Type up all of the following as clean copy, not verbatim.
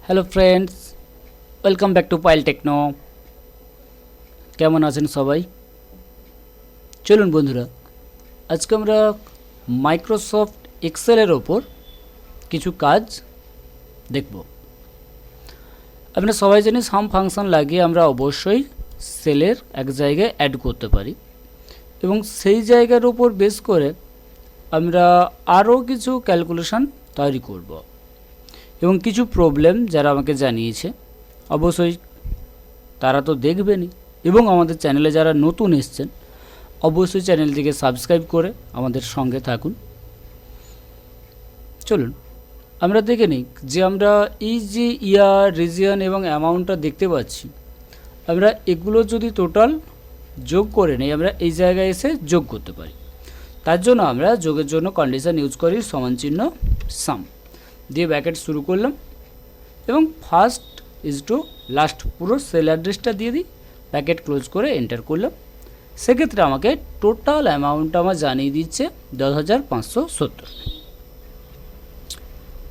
Hello friends, welcome back to Pial Techno. কেমন আছেন সবাই? চলুন বন্ধুরা, আজকে আমরা মাইক্রোসফট এক্সেলের ওপর কিছু কাজ দেখব। আমরা সবাই জানি সাম ফাংশন লাগিয়ে আমরা অবশ্যই সেলের এক জায়গায় অ্যাড করতে পারি এবং সেই জায়গার উপর বেস করে আমরা আরও কিছু ক্যালকুলেশন তৈরি করব এবং কিছু প্রবলেম যারা আমাকে জানিয়েছে অবশ্যই তারা তো দেখবেনই, এবং আমাদের চ্যানেলে যারা নতুন এসছেন অবশ্যই চ্যানেলটিকে সাবস্ক্রাইব করে আমাদের সঙ্গে থাকুন। চলুন আমরা দেখে নিই যে আমরা এই যে ইয়ার, রিজিয়ন এবং অ্যামাউন্টটা দেখতে পাচ্ছি, আমরা এগুলো যদি টোটাল যোগ করে নিই আমরা এই জায়গায় এসে যোগ করতে পারি। তার জন্য আমরা যোগের জন্য কন্ডিশন ইউজ করি সমান চিহ্ন সাম দিয়ে ব্র্যাকেট শুরু করলাম এবং ফার্স্ট ইজ টু লাস্ট পুরো সেল অ্যাড্রেসটা দিয়ে দিই, ব্র্যাকেট ক্লোজ করে এন্টার করলাম। সেক্ষেত্রে আমাকে টোটাল অ্যামাউন্টটা আমার জানিয়ে দিচ্ছে 10,570।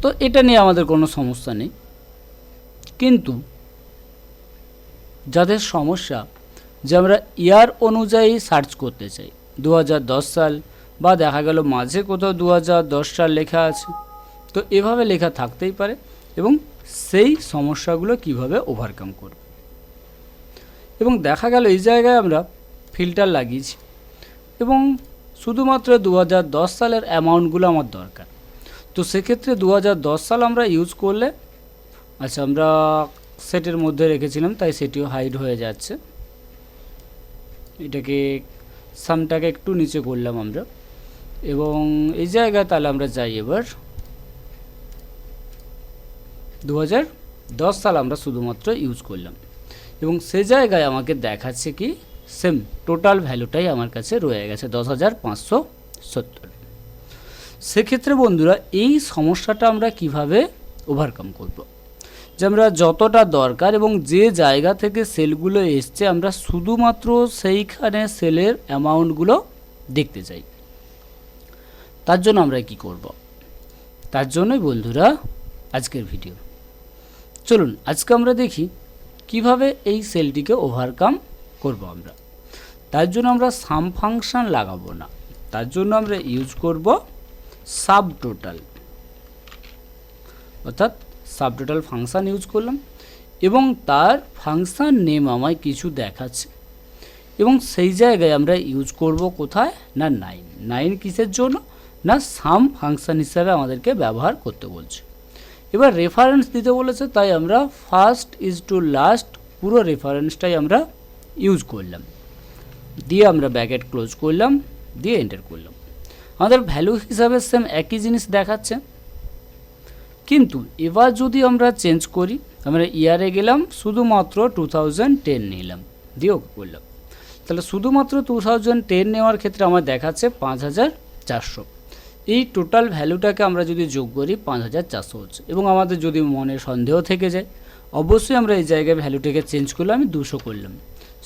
তো এটা নিয়ে আমাদের কোনো সমস্যা নেই, কিন্তু যাদের সমস্যা যে আমরা ইয়ার অনুযায়ী সার্চ করতে চাই, 2010 সাল বা দেখা গেল মাঝে কোথাও 2010 সাল লেখা আছে, তো এভাবে লেখা থাকতেই পারে এবং সেই সমস্যাগুলো কিভাবে ওভারকাম করব। এবং দেখা গেল এই জায়গায় আমরা ফিল্টার লাগিয়েছি এবং শুধুমাত্র 2010 সালের অ্যামাউন্টগুলো আমার দরকার। তো সেক্ষেত্রে 2010 সাল আমরা ইউজ করলে, আচ্ছা আমরা সেটের মধ্যে রেখেছিলাম তাই সেটিও হাইড হয়ে যাচ্ছে, এটাকে সামটাকে একটু নিচে করলাম আমরা এবং এই জায়গায় তাহলে আমরা যাই এবার 2010 সাল আমরা শুধুমাত্র ইউজ করলাম এবং সে জায়গায় আমাকে দেখাচ্ছে কি সেম টোটাল ভ্যালুটাই আমার কাছে রয়ে গেছে 10,570। সেক্ষেত্রে বন্ধুরা এই সমস্যাটা আমরা কিভাবে ওভারকাম করব, যে আমরা যতটা দরকার এবং যে জায়গা থেকে সেলগুলো এসছে আমরা শুধুমাত্র সেইখানে সেলের অ্যামাউন্টগুলো দেখতে চাই। তার জন্য আমরা কি করব, তার জন্যই বন্ধুরা আজকের ভিডিও। চলুন আজকে আমরা দেখি কিভাবে এই সেলটিকে ওভারকাম করব আমরা। তার জন্য আমরা সাম ফাংশন লাগাবো না, তার জন্য আমরা ইউজ করব সাবটোটাল, অর্থাৎ সাবটোটাল ফাংশন ইউজ করলাম এবং তার ফাংশন নেম আমায় কিছু দেখাচ্ছে এবং সেই জায়গায় আমরা ইউজ করব কোথায় না 9 কিসের জন্য না সাম ফাংশন হিসাবে আমাদেরকে ব্যবহার করতে বলছে। এবার রেফারেন্স দিতে বলেছে তাই আমরা ফার্স্ট ইজ টু লাস্ট পুরো রেফারেন্সটাই আমরা ইউজ করলাম, দিয়ে আমরা ব্র্যাকেট ক্লোজ করলাম, দিয়ে এন্টার করলাম। আমাদের ভ্যালু হিসাবে সেম একই জিনিস দেখাচ্ছে, কিন্তু এবার যদি আমরা চেঞ্জ করি, আমরা ইয়ারে গেলাম শুধুমাত্র 2010 নিলাম, দিয়ে ওকে করলাম, তাহলে শুধুমাত্র 2010 নেওয়ার ক্ষেত্রে আমার দেখাচ্ছে 5,400। এই টোটাল ভ্যালুটাকে আমরা যদি যোগ করি 5,400 হচ্ছে এবং আমাদের যদি মনে সন্দেহ থেকে যায় অবশ্যই আমরা এই জায়গায় ভ্যালুটাকে চেঞ্জ করলাম, আমি 200 করলাম,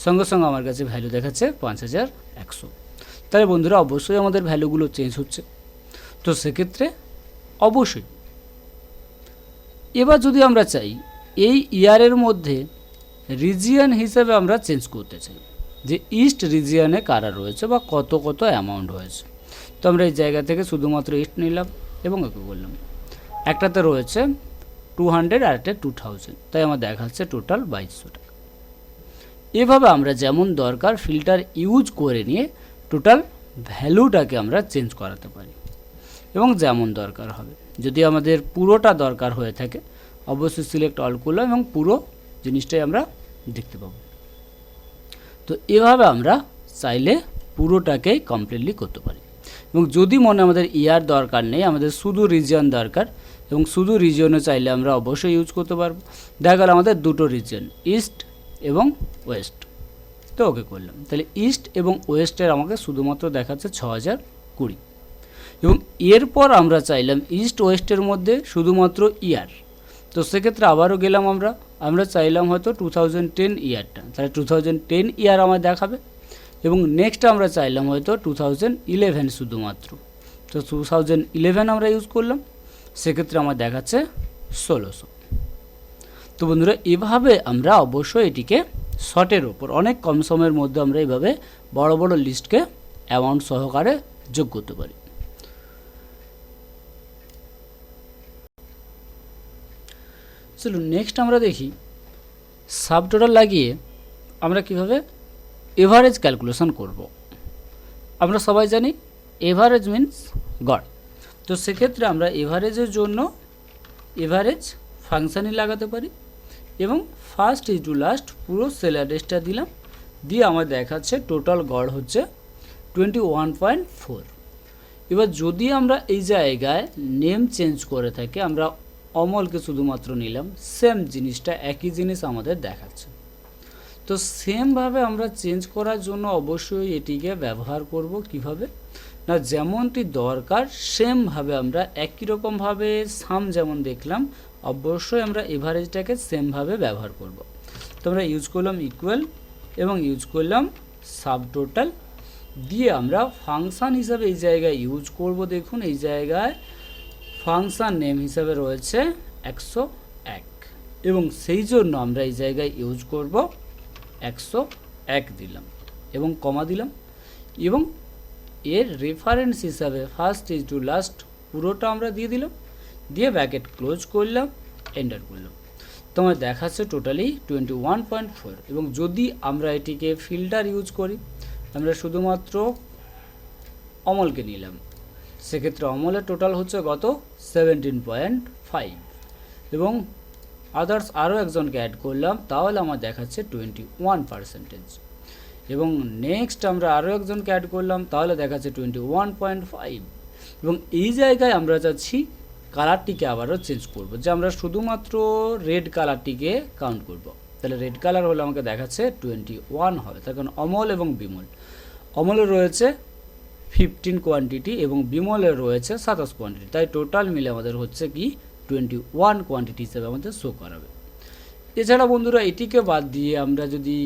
সঙ্গে সঙ্গে আমার কাছে ভ্যালু দেখাচ্ছে 5,100। তাহলে বন্ধুরা অবশ্যই আমাদের ভ্যালুগুলো চেঞ্জ হচ্ছে। তো সেক্ষেত্রে অবশ্যই এবার যদি আমরা চাই এই ইয়ারের মধ্যে রিজিয়ন হিসেবে আমরা চেঞ্জ করতে চাই যে ইস্ট রিজিয়নে কারা রয়েছে বা কত কত অ্যামাউন্ট হয়েছে, তো আমরা এই জায়গা থেকে শুধুমাত্র ইস্ট নিলাম এবং ওকে বললাম। একটাতে রয়েছে 200 আর একটা 2000, তাই আমার দেখাচ্ছে টোটাল 2200 টাকা। এভাবে আমরা যেমন দরকার ফিল্টার ইউজ করে নিয়ে টোটাল ভ্যালুটাকে আমরা চেঞ্জ করাতে পারি এবং যেমন দরকার হবে। যদি আমাদের পুরোটা দরকার হয়ে থাকে অবশ্যই সিলেক্ট অল করলাম এবং পুরো জিনিসটাই আমরা দেখতে পাবো। তো এভাবে আমরা চাইলে পুরোটাকেই কমপ্লিটলি করতে পারি এবং যদি মনে আমাদের ইয়ার দরকার নেই, আমাদের শুধু রিজিয়ন দরকার এবং শুধু রিজিয়নও চাইলে আমরা অবশ্যই ইউজ করতে পারবো। দেখা গেল আমাদের দুটো রিজিয়ন ইস্ট এবং ওয়েস্ট, তো ওকে করলাম, তাহলে ইস্ট এবং ওয়েস্টের আমাকে শুধুমাত্র দেখাচ্ছে 6,020 এবং এরপর আমরা চাইলাম ইস্ট ওয়েস্টের মধ্যে শুধুমাত্র ইয়ার, তো সেক্ষেত্রে আবারও গেলাম আমরা চাইলাম হয়তো 2010 ইয়ারটা, তাহলে 2010 ইয়ার আমার দেখাবে এবং নেক্সট আমরা চাইলাম হয়তো 2011 শুধুমাত্র, তো 2011 আমরা ইউজ করলাম, সেক্ষেত্রে আমার দেখাচ্ছে 1600। তো বন্ধুরা এভাবে আমরা অবশ্যই এটিকে শর্টের ওপর অনেক কম সময়ের মধ্যে আমরা এইভাবে বড় বড় লিস্টকে অ্যামাউন্ট সহকারে যোগ করতে পারি। চলুন নেক্সট আমরা দেখি সাবটোটাল লাগিয়ে আমরা কিভাবে এভারেজ ক্যালকুলেশন করব। আমরা সবাই জানি এভারেজ মিন্স গড়। তো সেক্ষেত্রে আমরা এভারেজের জন্য এভারেজ ফাংশানই লাগাতে পারি এবং ফার্স্ট ইজ টু লাস্ট পুরো সেল অ্যাড্রেসটা দিলাম, দিয়ে আমার দেখাচ্ছে টোটাল গড় হচ্ছে 21.4। এবার যদি আমরা এই জায়গায় নেম চেঞ্জ করে থাকি, আমরা অমলকে শুধুমাত্র নিলাম, সেম জিনিসটা একই জিনিস আমাদের দেখাচ্ছে। তো সেমভাবে আমরা চেঞ্জ করার জন্য অবশ্যই এটিকে ব্যবহার করব কিভাবে না, যেমনটি দরকার সেমভাবে আমরা একই রকমভাবে সাম যেমন দেখলাম অবশ্যই আমরা এভারেজটাকে সেমভাবে ব্যবহার করব। তো আমরা ইউজ করলাম ইকুয়াল এবং ইউজ করলাম সাবটোটাল, দিয়ে আমরা ফাংশান হিসাবে এই জায়গায় ইউজ করব। দেখুন এই জায়গায় ফাংশান নেম হিসাবে রয়েছে 101 এবং সেই জন্য আমরা এই জায়গায় ইউজ করব 101 দিলাম এবং কমা দিলাম এবং এর রেফারেন্স হিসাবে ফার্স্ট ইজ টু লাস্ট পুরোটা আমরা দিয়ে দিলাম, দিয়ে ব্র্যাকেট ক্লোজ করলাম, এন্টার করলাম। তোমার দেখাচ্ছে টোটালি 21.4 এবং যদি আমরা এটিকে ফিল্টার ইউজ করি, আমরা শুধুমাত্র অমলকে নিলাম, সেক্ষেত্রে অমলের টোটাল হচ্ছে কত 17.5 এবং আদার্স আরও একজনকে অ্যাড করলাম, তাহলে আমার দেখাচ্ছে 21%। এবং নেক্সট আমরা আরও একজনকে অ্যাড করলাম, তাহলে দেখাচ্ছে 21.5 এবং এই জায়গায় আমরা চাচ্ছি কালারটিকে আবারও চেঞ্জ করব, যে আমরা শুধুমাত্র রেড কালারটিকে কাউন্ট করব। তাহলে রেড কালার হলে আমাকে দেখাচ্ছে 21 হবে, তার কারণ অমল এবং বিমল, অমলের রয়েছে 15 কোয়ান্টিটি এবং বিমলের রয়েছে 27 কোয়ান্টিটি, তাই টোটাল মিলে আমাদের হচ্ছে কি 21 কোয়ান্টিটি হিসেবে আমাদের শো করাবে। এছাড়া বন্ধুরা এটিকে বাদ দিয়ে আমরা যদি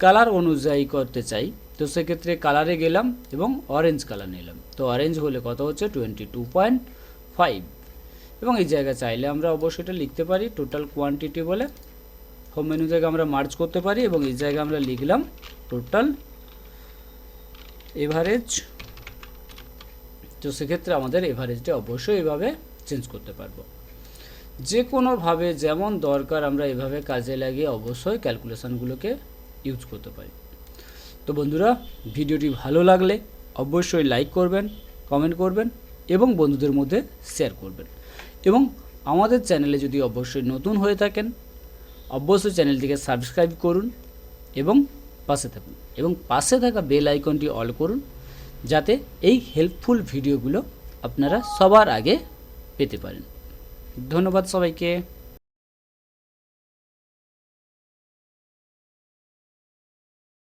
কালার অনুযায়ী করতে চাই, তো সেক্ষেত্রে কালারে গেলাম এবং অরেঞ্জ কালার নিলাম, তো অরেঞ্জ হলে কত হচ্ছে 22.5 এবং এই জায়গায় চাইলে আমরা অবশ্যই এটা লিখতে পারি টোটাল কোয়ান্টিটি বলে, হোম মেনু থেকে আমরা মার্জ করতে পারি এবং এই জায়গায় আমরা লিখলাম টোটাল এভারেজ। তো সেক্ষেত্রে আমাদের এভারেজটা অবশ্যই এভাবে চেঞ্জ করতে পারবো, যে কোনোভাবে যেমন দরকার আমরা এভাবে কাজে লাগিয়ে অবশ্যই ক্যালকুলেশনগুলোকে ইউজ করতে পারি। তো বন্ধুরা ভিডিওটি ভালো লাগলে অবশ্যই লাইক করবেন, কমেন্ট করবেন এবং বন্ধুদের মধ্যে শেয়ার করবেন এবং আমাদের চ্যানেলে যদি অবশ্যই নতুন হয়ে থাকেন অবশ্যই চ্যানেলটিকে সাবস্ক্রাইব করুন এবং পাশে থাকুন এবং পাশে থাকা বেল আইকনটি অল করুন, যাতে এই হেল্পফুল ভিডিওগুলো আপনারা সবার আগে পেতে পারেন। ধন্যবাদ সবাইকে।